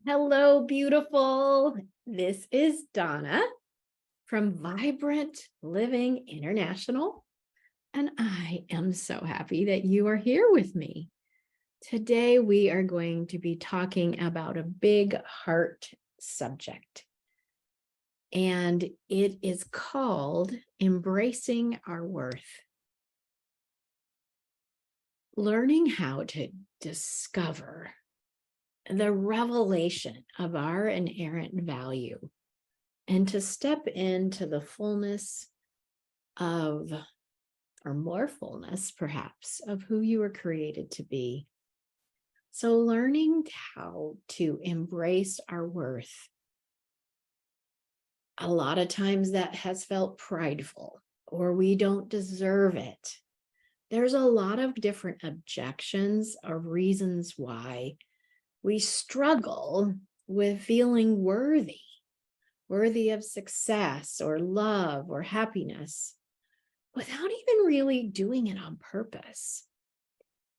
Hello, beautiful. This is Donna from Vibrant Living International, and I am so happy that you are here with me. Today, we are going to be talking about a big heart subject, and it is called embracing our worth. Learning how to discover the revelation of our inherent value and to step into the fullness of, or more fullness perhaps, of who you were created to be. So, learning how to embrace our worth, a lot of times that has felt prideful or we don't deserve it. There's a lot of different objections or reasons why we struggle with feeling worthy of success or love or happiness without even really doing it on purpose.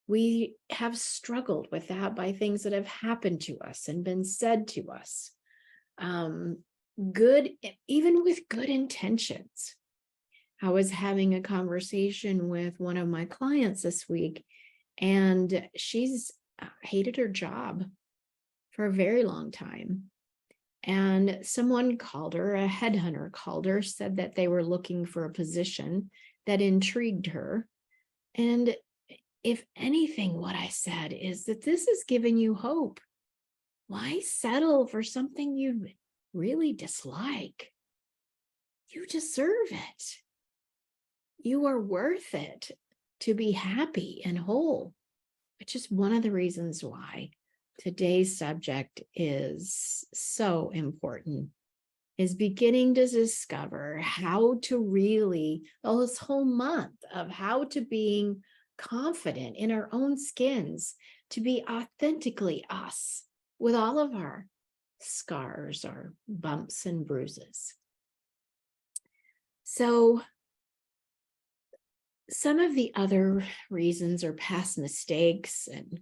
We have struggled with that by things that have happened to us and been said to us. Good, even with good intentions. I was having a conversation with one of my clients this week, and she's hated her job for a very long time. And someone called her, a headhunter called her, said that they were looking for a position that intrigued her. And if anything, what I said is that this is giving you hope. Why settle for something you really dislike? You deserve it. You are worth it to be happy and whole, which is one of the reasons why today's subject is so important, is beginning to discover how to really, this whole month of how to being confident in our own skins, to be authentically us with all of our scars, our bumps and bruises. So some of the other reasons are past mistakes and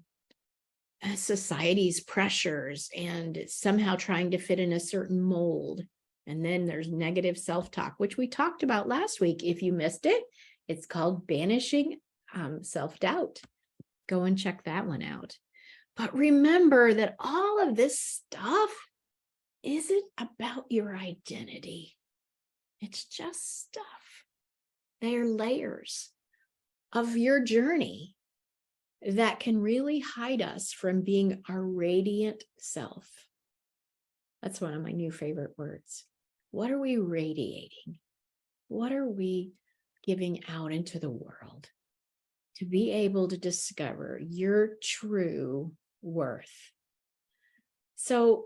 society's pressures and somehow trying to fit in a certain mold. And then there's negative self-talk, which we talked about last week. If you missed it, it's called banishing self-doubt. Go and check that one out. But remember that all of this stuff isn't about your identity. It's just stuff. They're layers of your journey that can really hide us from being our radiant self. That's one of my new favorite words. What are we radiating? What are we giving out into the world to be able to discover your true worth? So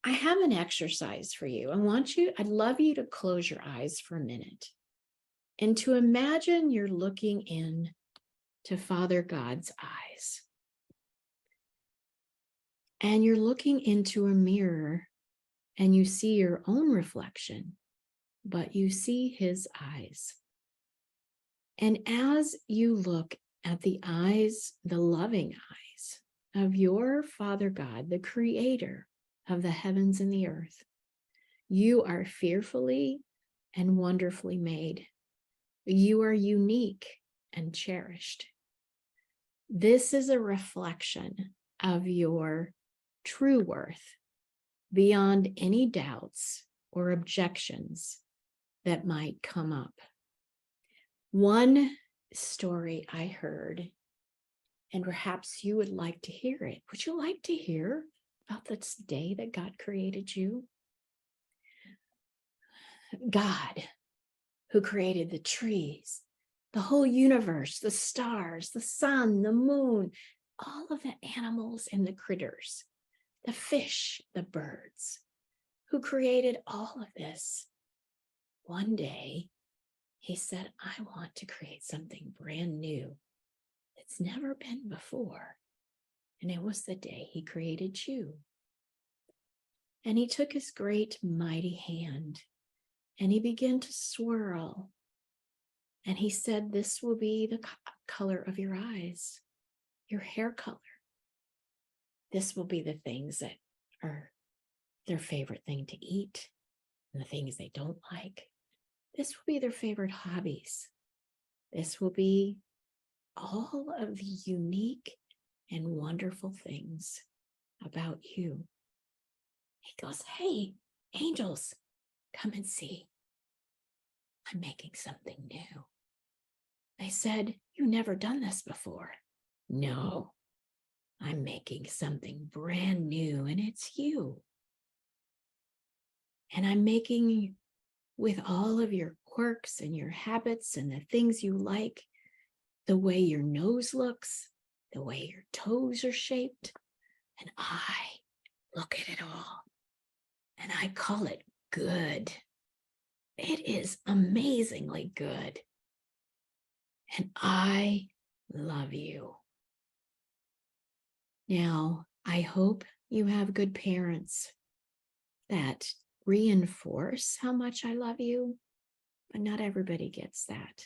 I have an exercise for you. I'd love you to close your eyes for a minute and to imagine you're looking in to Father God's eyes. And you're looking into a mirror and you see your own reflection, but you see his eyes. And as you look at the eyes, the loving eyes of your Father God, the creator of the heavens and the earth, you are fearfully and wonderfully made. You are unique and cherished. This is a reflection of your true worth beyond any doubts or objections that might come up. One story I heard, and perhaps you would like to hear it. Would you like to hear about this day that God created you? God, who created the trees, the whole universe, the stars, the sun, the moon, all of the animals and the critters, the fish, the birds, who created all of this. One day, he said, I want to create something brand new that's never been before. And it was the day he created you. And he took his great mighty hand and he began to swirl. And he said, this will be the color of your eyes, your hair color. This will be the things that or their favorite thing to eat and the things they don't like. This will be their favorite hobbies. This will be all of the unique and wonderful things about you. He goes, hey, angels, come and see. I'm making something new. They said, you never done this before. No, I'm making something brand new, and it's you. And I'm making with all of your quirks and your habits and the things you like, the way your nose looks, the way your toes are shaped. And I look at it all and I call it good. It is amazingly good. And I love you. Now, I hope you have good parents that reinforce how much I love you, but not everybody gets that.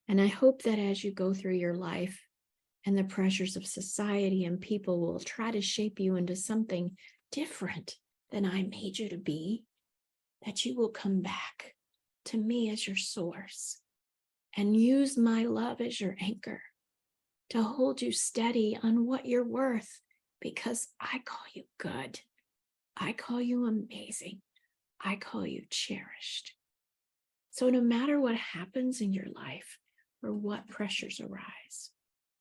And I hope that as you go through your life and the pressures of society and people will try to shape you into something different than I made you to be, that you will come back to me as your source and use my love as your anchor to hold you steady on what you're worth, because I call you good. I call you amazing. I call you cherished. So no matter what happens in your life or what pressures arise,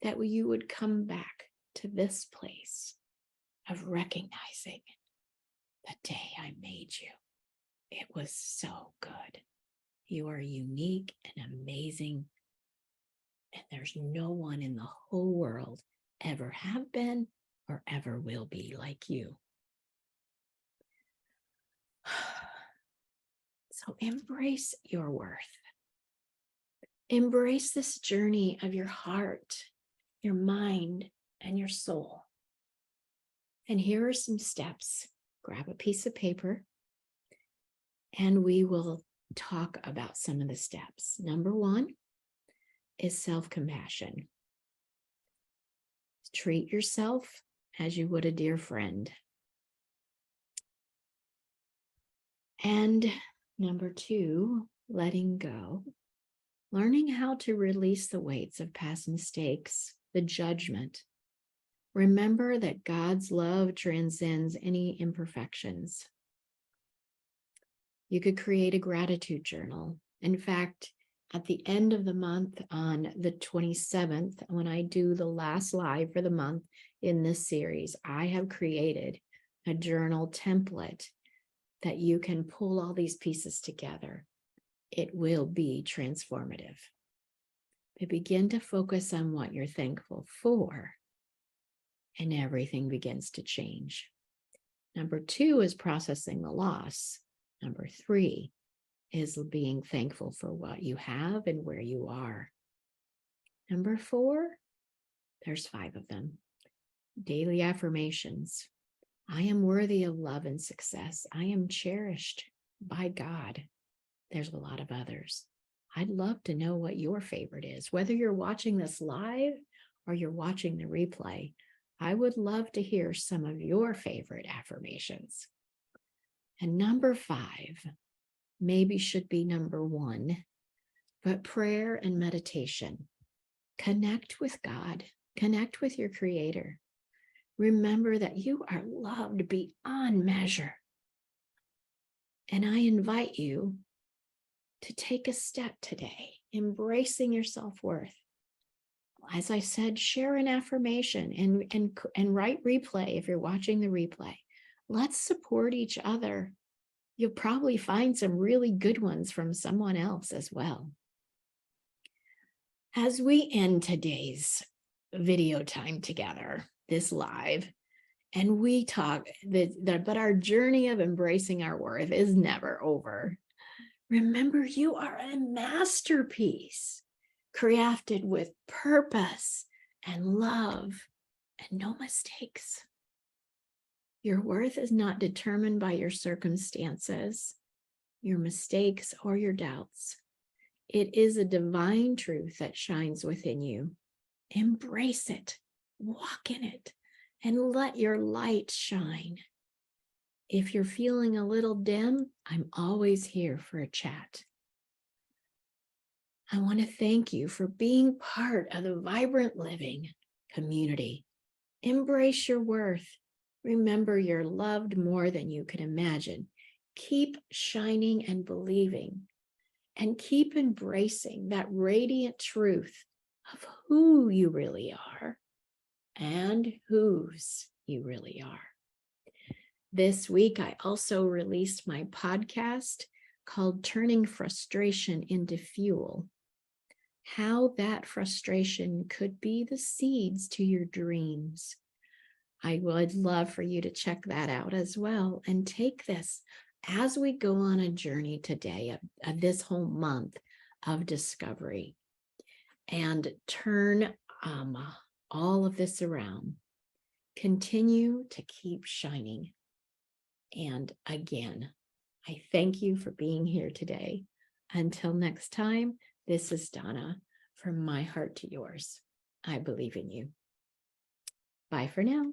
that you would come back to this place of recognizing the day I made you. It was so good. You are unique and amazing. And there's no one in the whole world ever have been or ever will be like you. So embrace your worth. Embrace this journey of your heart, your mind, and your soul. And here are some steps. Grab a piece of paper and we will talk about some of the steps. Number 1 is self-compassion. Treat yourself as you would a dear friend. And number 2, letting go. Learning how to release the weights of past mistakes, the judgment. Remember that God's love transcends any imperfections. You could create a gratitude journal. In fact, at the end of the month on the 27th, when I do the last live for the month in this series, I have created a journal template that you can pull all these pieces together. It will be transformative. But begin to focus on what you're thankful for, and everything begins to change. Number 2 is processing the loss. Number 3 is being thankful for what you have and where you are. Number 4, there's 5 of them. Daily affirmations. I am worthy of love and success. I am cherished by God. There's a lot of others. I'd love to know what your favorite is, whether you're watching this live or you're watching the replay. I would love to hear some of your favorite affirmations. And number 5, maybe should be number 1, but prayer and meditation. Connect with God, connect with your Creator. Remember that you are loved beyond measure. And I invite you to take a step today, embracing your self-worth. As I said, share an affirmation and write replay if you're watching the replay. Let's support each other. You'll probably find some really good ones from someone else as well. As we end today's video time together, this live, and we talk, but our journey of embracing our worth is never over. Remember, you are a masterpiece, crafted with purpose and love and no mistakes. Your worth is not determined by your circumstances, your mistakes, or your doubts. It is a divine truth that shines within you. Embrace it, walk in it, and let your light shine. If you're feeling a little dim, I'm always here for a chat. I want to thank you for being part of the Vibrant Living community. Embrace your worth. Remember you're loved more than you can imagine. Keep shining and believing, and keep embracing that radiant truth of who you really are and whose you really are. This week, I also released my podcast called Turning Frustration into Fuel. How that frustration could be the seeds to your dreams. I would love for you to check that out as well, and take this as we go on a journey today of this whole month of discovery, and turn all of this around. Continue to keep shining. And again, I thank you for being here today. Until next time, this is Donna, from my heart to yours. I believe in you. Bye for now.